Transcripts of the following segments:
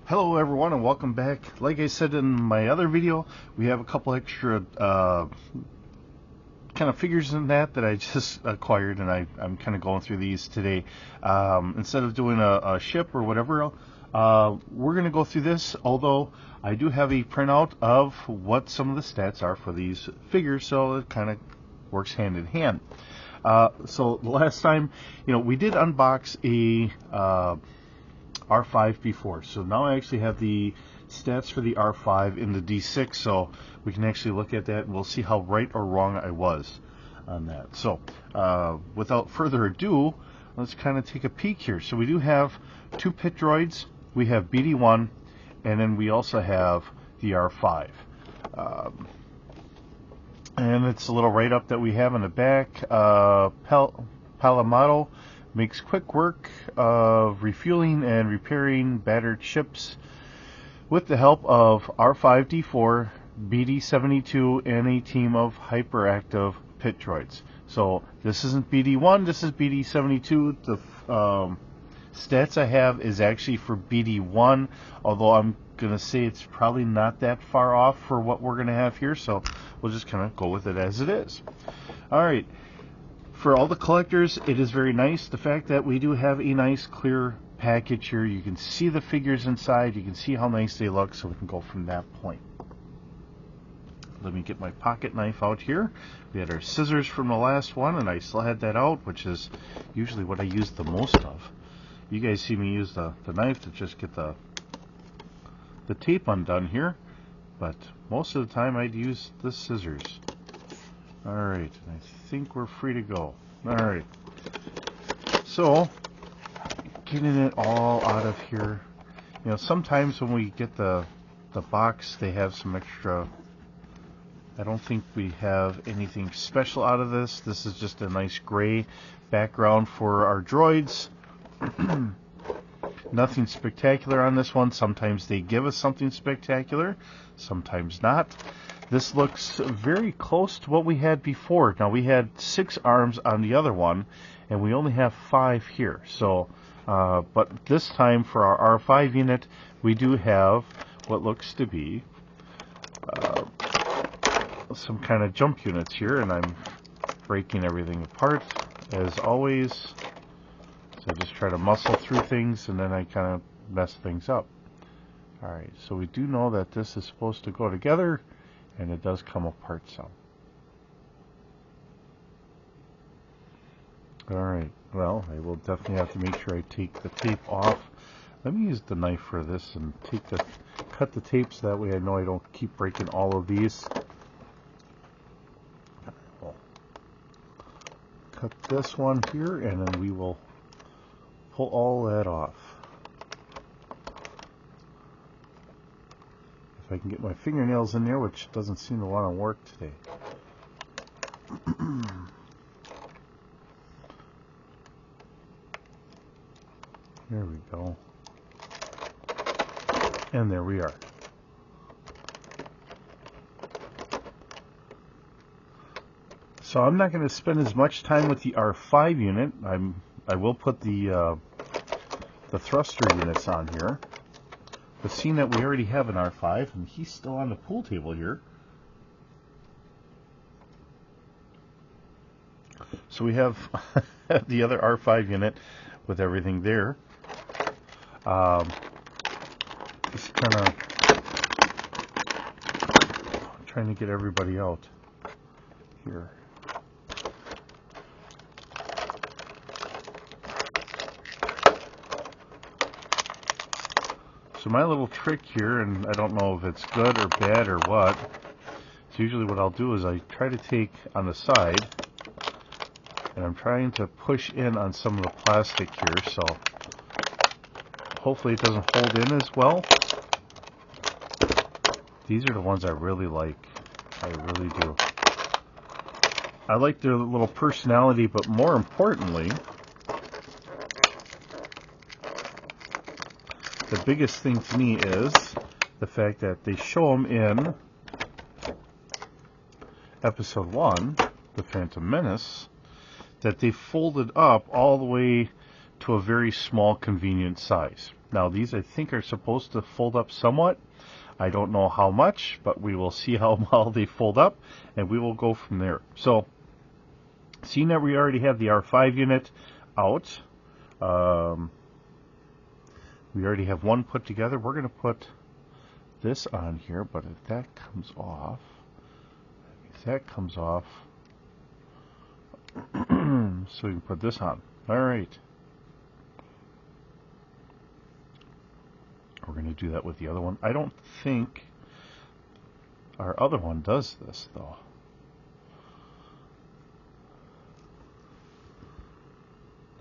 Hello everyone and welcome back. Like I said in my other video, we have a couple extra kind of figures in that I just acquired, and I'm kind of going through these today. Instead of doing a ship or whatever, we're going to go through this, although I do have a printout of what some of the stats are for these figures, so it kind of works hand in hand. So the last time, we did unbox a R5 before, so now I actually have the stats for the R5 in the D6, so we can actually look at that and we'll see how right or wrong I was on that. So without further ado, let's kind of take a peek here. So we do have two pit droids, we have BD1, and then we also have the R5. And it's a little write-up that we have in the back. Palamato makes quick work of refueling and repairing battered ships with the help of R5-D4, BD-72, and a team of hyperactive pit droids. So this isn't BD-1, this is BD-72. The stats I have is actually for BD-1, although I'm going to say it's probably not that far off for what we're going to have here, so we'll just kind of go with it as it is. Alright. For all the collectors, it is very nice, the fact that we do have a nice clear package here. You can see the figures inside, you can see how nice they look, so we can go from that point. Let me get my pocket knife out here. We had our scissors from the last one, and I still had that out, which is usually what I use the most of. You guys see me use the knife to just get the tape undone here, but most of the time I'd use the scissors. Alright, I think we're free to go. Alright, so getting it all out of here. Sometimes when we get the box, they have some extra. I don't think we have anything special out of this. This is just a nice gray background for our droids. Nothing spectacular on this one. Sometimes they give us something spectacular, sometimes not. This looks very close to what we had before. Now, we had 6 arms on the other one, and we only have 5 here. So, but this time for our R5 unit, we do have what looks to be some kind of jump units here, and I'm breaking everything apart as always. So I just try to muscle through things, and then I kind of mess things up. Alright, so we do know that this is supposed to go together, and it does come apart some. Alright, well, I will definitely have to make sure I take the tape off. Let me use the knife for this and cut the tape so that way I know I don't keep breaking all of these. We'll cut this one here, and then we will pull all that off. If I can get my fingernails in there, which doesn't seem to want to work today. There we go. And there we are. So I'm not going to spend as much time with the R5 unit. I will put the thruster units on here. But seeing that we already have an R5, and he's still on the pool table here. So we have the other R5 unit with everything there. Just kind of trying to get everybody out here. So my little trick here, and I don't know if it's good or bad or what, so usually what I'll do is I try to take on the side, and I'm trying to push in on some of the plastic here, so hopefully it doesn't hold in as well. These are the ones I really like. I really do. I like their little personality, but more importantly, the biggest thing to me is the fact that they show them in Episode 1, The Phantom Menace, that they folded up all the way to a very small, convenient size. Now these I think are supposed to fold up somewhat. I don't know how much, but we will see how well they fold up, and we will go from there. So, seeing that we already have the R5 unit out, we already have one put together. We're going to put this on here, but if that comes off, so we can put this on. All right. We're going to do that with the other one. I don't think our other one does this, though.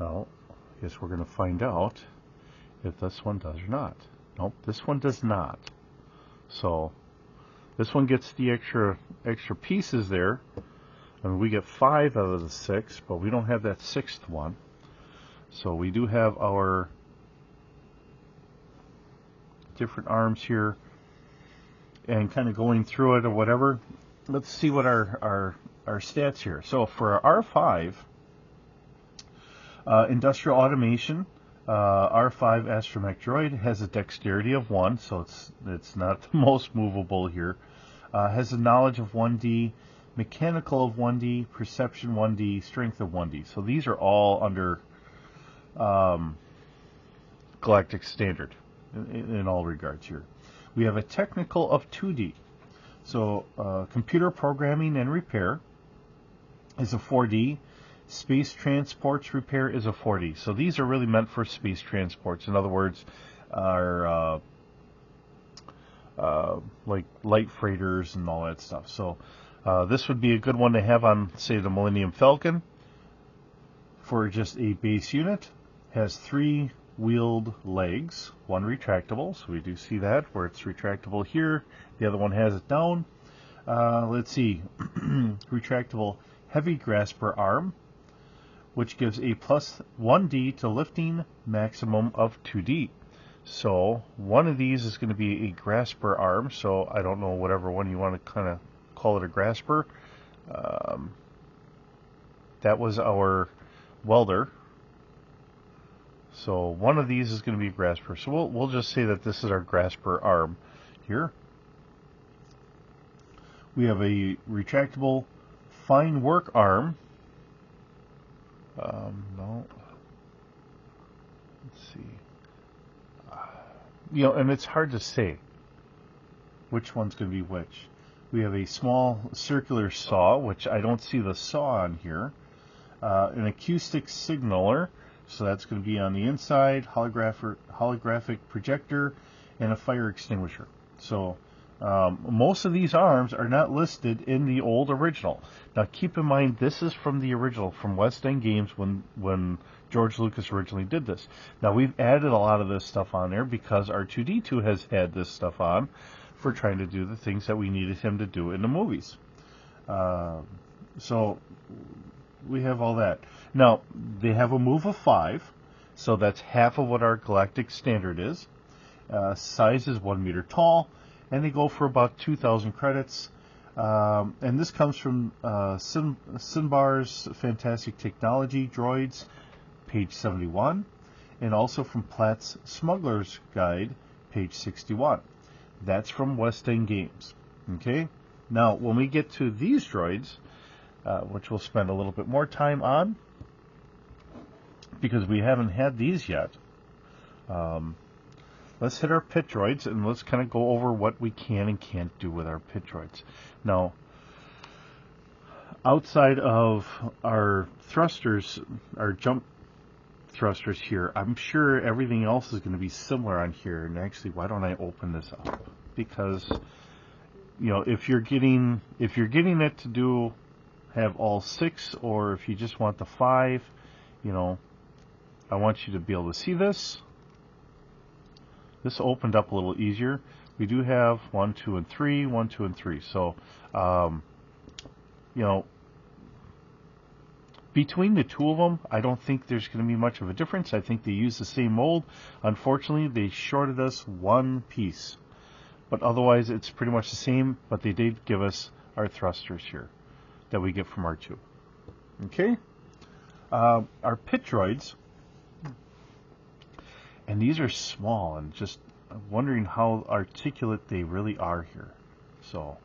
Now, I guess we're going to find out if this one does or not. Nope, this one does not. So, this one gets the extra pieces there. I mean, we get 5 out of the 6, but we don't have that 6th one. So we do have our different arms here, and kind of going through it or whatever. Let's see what our stats here. So for our R5 industrial automation, R5 astromech droid has a dexterity of 1, so it's not the most movable here. Has a knowledge of 1D, mechanical of 1D, perception 1D, strength of 1D. So these are all under galactic standard in all regards here. We have a technical of 2D. So computer programming and repair is a 4D. Space transports repair is a 4D. So these are really meant for space transports. In other words, our like light freighters and all that stuff. So this would be a good one to have on, say, the Millennium Falcon for just a base unit. Has 3 wheeled legs, 1 retractable, so we do see that where it's retractable here. The other one has it down. Let's see, retractable heavy grasper arm, which gives a plus 1D to lifting, maximum of 2D. So one of these is going to be a grasper arm, so I don't know whatever one you want to kind of call it a grasper. That was our welder. So one of these is going to be grasper. So we'll just say that this is our grasper arm here. We have a retractable fine work arm. No. Let's see. You know, and it's hard to say which one's going to be which. We have a small circular saw, which I don't see the saw on here. An acoustic signaler. So that's going to be on the inside, holographic projector, and a fire extinguisher. So most of these arms are not listed in the old original. Now keep in mind, this is from the original, from West End Games when George Lucas originally did this. Now we've added a lot of this stuff on there because R2-D2 has had this stuff on for trying to do the things that we needed him to do in the movies. So we have all that. Now, they have a move of 5, so that's half of what our galactic standard is. Size is 1 meter tall, and they go for about 2,000 credits. And this comes from Sinbar's Fantastic Technology Droids, page 71, and also from Platt's Smuggler's Guide, page 61. That's from West End Games. Okay? Now, when we get to these droids, which we'll spend a little bit more time on, because we haven't had these yet. Let's hit our pit droids, and let's kind of go over what we can and can't do with our pit droids. Now, outside of our thrusters, our jump thrusters here, I'm sure everything else is going to be similar on here. And actually, why don't I open this up? Because, you know, if you're getting it to have all 6, or if you just want the 5, you know, I want you to be able to see this. This opened up a little easier. We do have 1, 2, and 3, 1, 2, and 3. So, you know, between the two of them, I don't think there's going to be much of a difference. I think they use the same mold. Unfortunately, they shorted us 1 piece. But otherwise, it's pretty much the same, but they did give us our thrusters here that we get from R2. Okay? Our pit droids And these are small, and just wondering how articulate they really are here. So,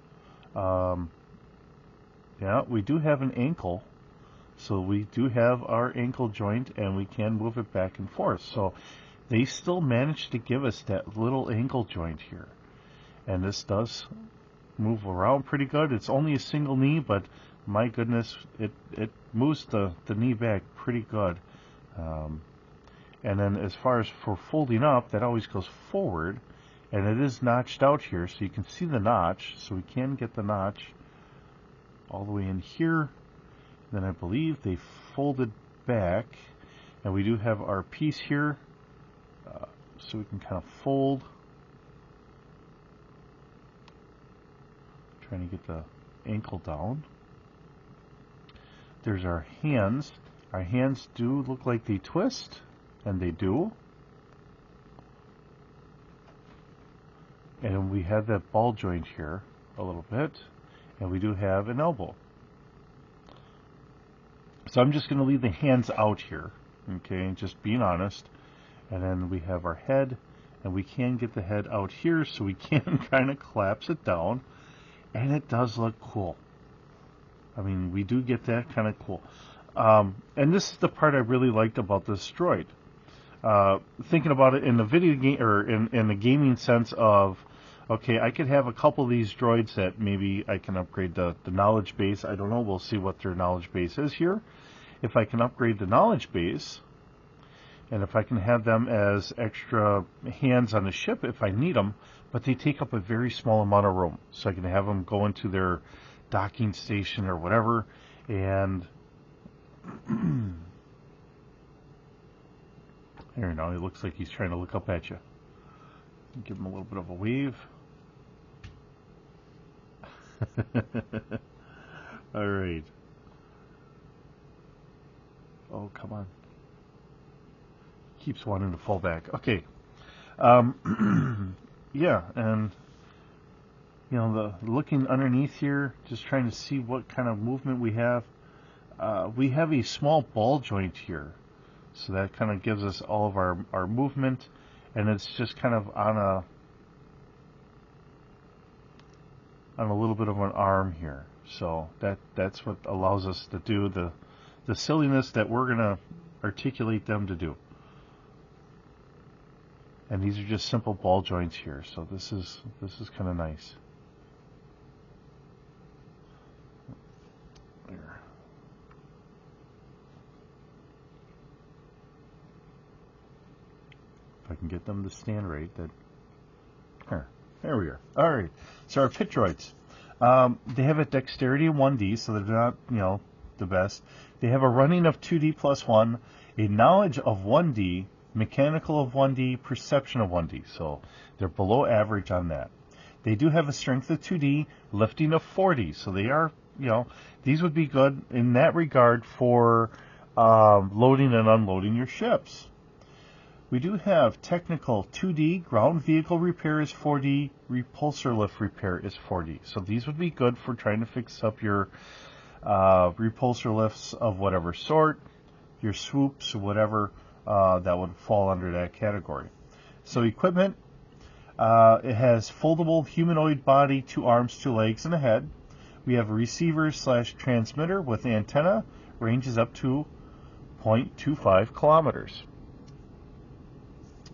yeah, we do have an ankle. So we do have our ankle joint, and we can move it back and forth. So they still managed to give us that little ankle joint here. And this does move around pretty good. It's only a single knee, but my goodness, it moves the knee back pretty good. And then as far as for folding up, that always goes forward. And it is notched out here, so you can see the notch. So we can get the notch all the way in here. Then I believe they folded back, and we do have our piece here, so we can kind of fold. Trying to get the ankle down. There's our hands. Our hands do look like they twist, and they do. And we have that ball joint here a little bit, and we do have an elbow. So I'm just going to leave the hands out here, okay, just being honest. And then we have our head, and we can get the head out here, so we can kind of collapse it down. And it does look cool. I mean, we do get that kind of cool. And this is the part I really liked about this droid. Thinking about it in the video game, or in the gaming sense of, okay, I could have a couple of these droids that maybe I can upgrade the knowledge base. I don't know. We'll see what their knowledge base is here. If I can upgrade the knowledge base, and if I can have them as extra hands on the ship if I need them, but they take up a very small amount of room. So I can have them go into their docking station or whatever. And there, now he looks like he's trying to look up at you. Give him a little bit of a wave. All right. Oh, come on. Keeps wanting to fall back. Okay. Yeah, and you know, the looking underneath here, just trying to see what kind of movement we have. We have a small ball joint here, so that kind of gives us all of our movement, and it's just kind of on a little bit of an arm here. So that's what allows us to do the silliness that we're gonna articulate them to do. And these are just simple ball joints here, so this is kind of nice. There. If I can get them to stand right, there we are. All right, so our pit droids. They have a dexterity of 1D, so they're not, you know, the best. They have a running of 2D plus 1, a knowledge of 1D, mechanical of 1D, perception of 1D, so they're below average on that. They do have a strength of 2D, lifting of 40, so they are, you know, these would be good in that regard for loading and unloading your ships. We do have technical 2D, ground vehicle repair is 4D, repulsor lift repair is 4D. So these would be good for trying to fix up your repulsor lifts of whatever sort, your swoops, whatever, that would fall under that category. So equipment, it has foldable humanoid body, 2 arms, 2 legs, and a head. We have a receiver / transmitter with antenna, ranges up to 0.25 kilometers.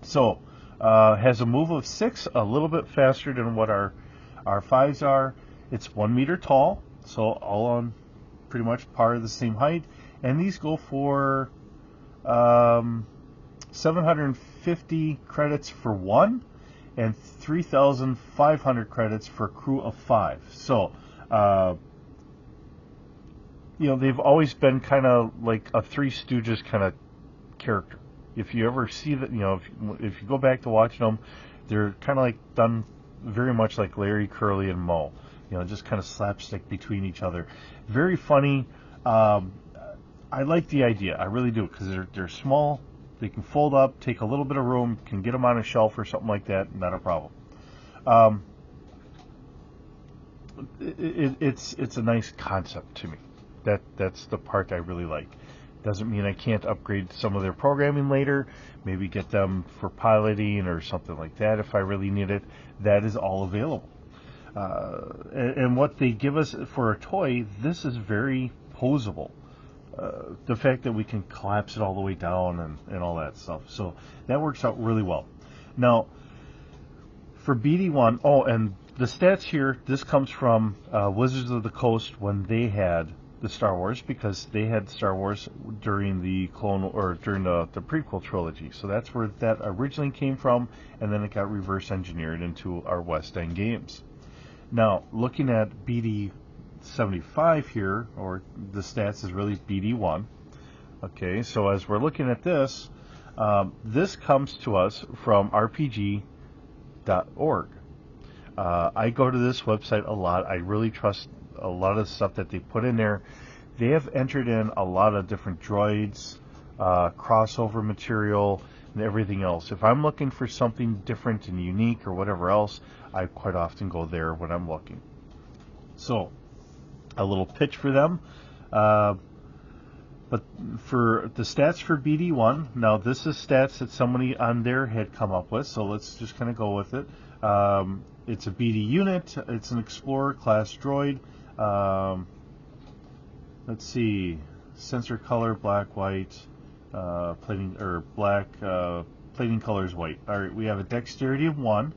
So, has a move of 6, a little bit faster than what our 5s are. It's 1 meter tall, so all on pretty much par of the same height. And these go for 750 credits for 1 and 3,500 credits for a crew of 5. So, you know, they've always been kind of like a Three Stooges kind of character. If you ever see that, you know, if you go back to watching them, they're kind of like done very much like Larry, Curly, and Moe. You know, just kind of slapstick between each other. Very funny. I like the idea. I really do, because they're small. They can fold up, take a little bit of room, can get them on a shelf or something like that. Not a problem. It's a nice concept to me. That's the part I really like. Doesn't mean I can't upgrade some of their programming later, maybe get them for piloting or something like that if I really need it. That is all available. And what they give us for a toy, this is very posable. The fact that we can collapse it all the way down and all that stuff. So that works out really well. Now, for BD1, oh, and the stats here, this comes from Wizards of the Coast when they had the Star Wars, because they had Star Wars during the during the prequel trilogy. So that's where that originally came from, and then it got reverse engineered into our West End games. Now, looking at BD 75 here, or the stats is really BD1. Okay, so as we're looking at this, this comes to us from RPG.org. I go to this website a lot. I really trust a lot of the stuff that they put in there. They have entered in a lot of different droids, crossover material, and everything else. If I'm looking for something different and unique or whatever else, I quite often go there when I'm looking. So, a little pitch for them. But for the stats for BD1, now this is stats that somebody on there had come up with, so let's just kind of go with it. It's a BD unit. It's an Explorer class droid. Let's see, sensor color black, white, plating or black, plating color is white. All right, we have a dexterity of 1,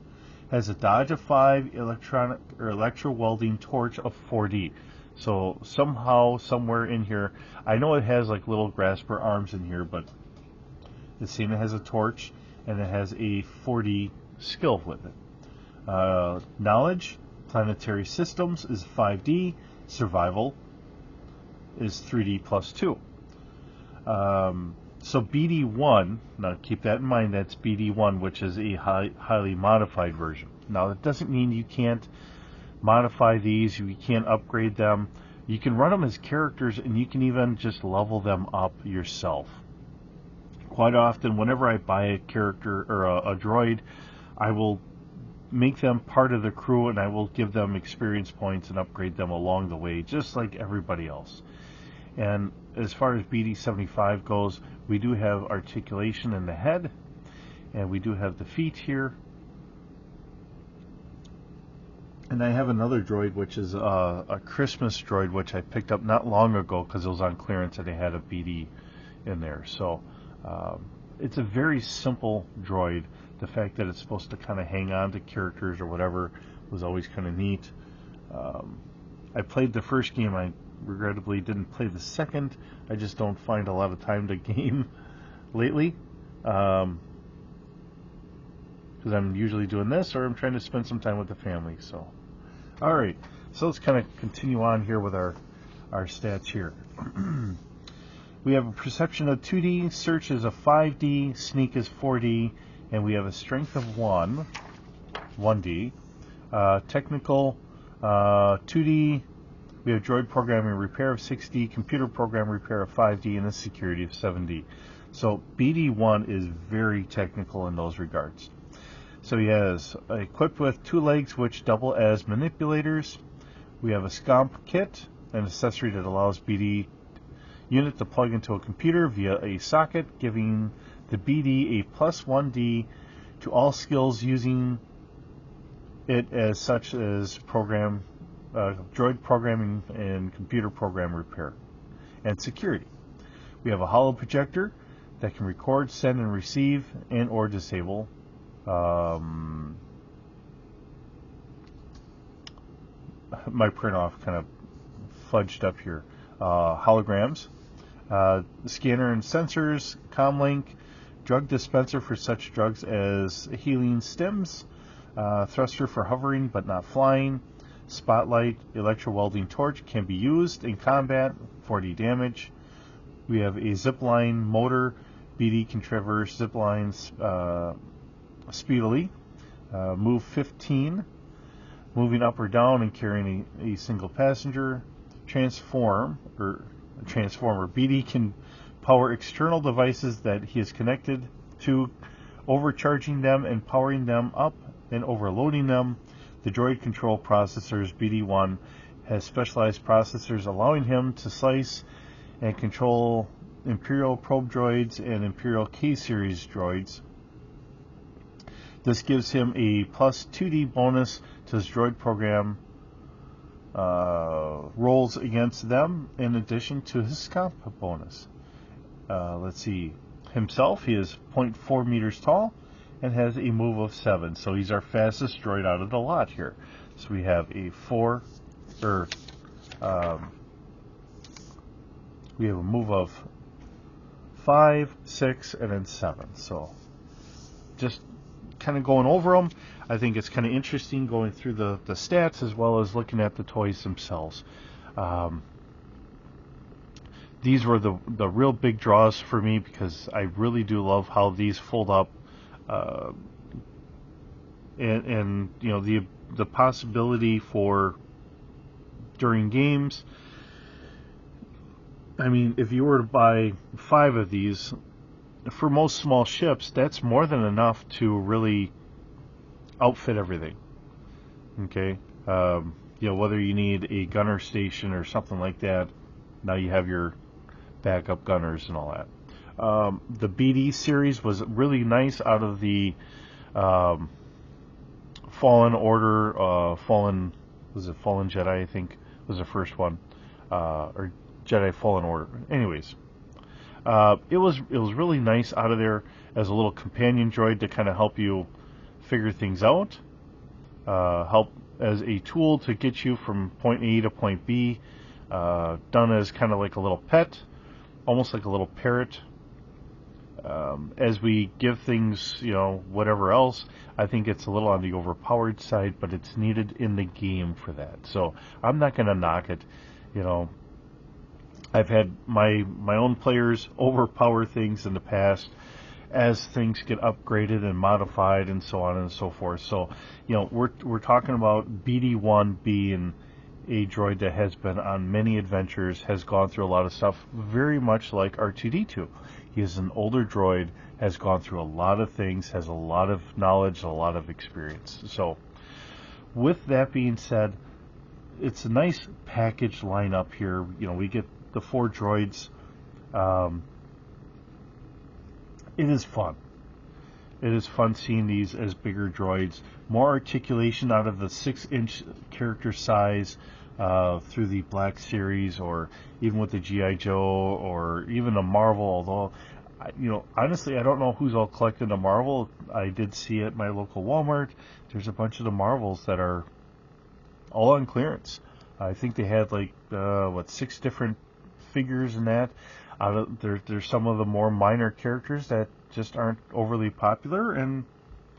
has a dodge of 5, electro welding torch of 4D. So somehow, somewhere in here, I know it has like little grasper arms in here, but it's seen it has a torch and it has a 4D skill with it. Knowledge, planetary systems is 5D, survival is 3D plus 2. So BD1, now keep that in mind, that's BD1, which is a highly modified version. Now that doesn't mean you can't modify these, you can't upgrade them. You can run them as characters, and you can even just level them up yourself. Quite often, whenever I buy a character or a droid, I will make them part of the crew, and I will give them experience points and upgrade them along the way, just like everybody else. And as far as BD75 goes, we do have articulation in the head, and we do have the feet here. And I have another droid, which is a Christmas droid, which I picked up not long ago because it was on clearance and they had a BD in there. So it's a very simple droid. The fact that it's supposed to kind of hang on to characters or whatever was always kind of neat. I played the first game. I regrettably didn't play the second. I just don't find a lot of time to game lately. Because I'm usually doing this, or I'm trying to spend some time with the family. So, all right. So let's kind of continue on here with our stats here. We have a perception of 2D, search is a 5D, sneak is 4D, and we have a strength of 1D. Technical 2D. We have droid programming repair of 6D, computer program repair of 5D, and a security of 7D. So BD1 is very technical in those regards. So he has equipped with 2 legs which double as manipulators. We have a scomp kit, an accessory that allows BD unit to plug into a computer via a socket, giving the BD a plus 1D to all skills using it, as such as droid programming and computer program repair and security. We have a hollow projector that can record, send, and receive and or disable my print off kind of fudged up here. Holograms, scanner and sensors, comlink, drug dispenser for such drugs as healing stims, thruster for hovering but not flying, spotlight, electro welding torch can be used in combat, 40 damage. We have a zipline motor, BD can traverse zip lines speedily, move 15, moving up or down and carrying a single passenger. Transformer, BD can power external devices that he is connected to, overcharging them and powering them up and overloading them. The droid control processors, BD1 has specialized processors allowing him to slice and control Imperial probe droids and Imperial K-series droids. This gives him a plus 2D bonus to his droid program rolls against them, in addition to his comp bonus. Let's see. Himself, he is 0.4 meters tall and has a move of 7. So he's our fastest droid out of the lot here. So we have a we have a move of 5, 6, and then 7. So just kind of going over them. I think it's kind of interesting going through the stats as well as looking at the toys themselves. These were the real big draws for me because I really do love how these fold up, and you know, the possibility for during games. I mean, if you were to buy 5 of these, for most small ships, that's more than enough to really outfit everything. Okay, you know, whether you need a gunner station or something like that, now you have your backup gunners and all that. The BD series was really nice out of the Fallen Order, Fallen Jedi, I think was the first one, or Jedi Fallen Order. Anyways, it was really nice out of there as a little companion droid to kind of help you figure things out, help as a tool to get you from point A to point B, done as kind of like a little pet, almost like a little parrot. As we give things, you know, whatever else, I think it's a little on the overpowered side, but it's needed in the game for that. So I'm not going to knock it. You know, I've had my own players overpower things in the past as things get upgraded and modified and so on and so forth. So, you know, we're talking about BD1 being a droid that has been on many adventures, has gone through a lot of stuff, very much like R2-D2. He is an older droid, has gone through a lot of things, has a lot of knowledge, a lot of experience. So, with that being said, it's a nice package lineup here. You know, we get the 4 droids. It is fun. It is fun seeing these as bigger droids. More articulation out of the 6-inch character size through the Black Series, or even with the G.I. Joe, or even a Marvel. Although, you know, honestly, I don't know who's all collecting a Marvel. I did see at my local Walmart, there's a bunch of the Marvels that are all on clearance. I think they had like 6 different figures in that. There's some of the more minor characters that just aren't overly popular, and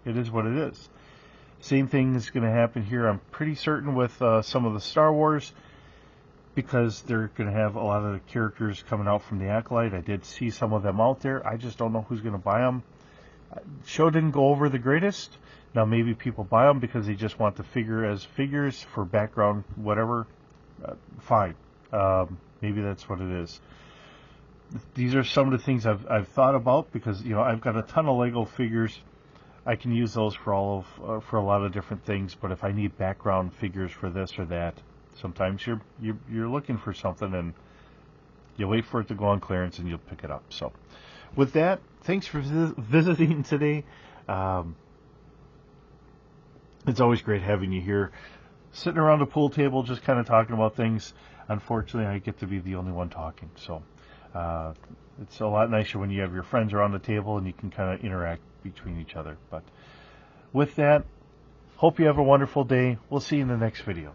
it is what it is. Same thing is going to happen here, I'm pretty certain, with some of the Star Wars, because they're going to have a lot of the characters coming out from the Acolyte. I did see some of them out there. I just don't know who's going to buy them. Show didn't go over the greatest. Now maybe people buy them because they just want the figure as figures for background, whatever. Fine. Maybe that's what it is. These are some of the things I've thought about, because, you know, I've got a ton of Lego figures. I can use those for for a lot of different things. But if I need background figures for this or that, sometimes you're looking for something and you wait for it to go on clearance and you'll pick it up. So, with that, thanks for visiting today. It's always great having you here, sitting around the pool table, just kind of talking about things. Unfortunately, I get to be the only one talking, so it's a lot nicer when you have your friends around the table and you can kind of interact between each other. But with that, hope you have a wonderful day. We'll see you in the next video.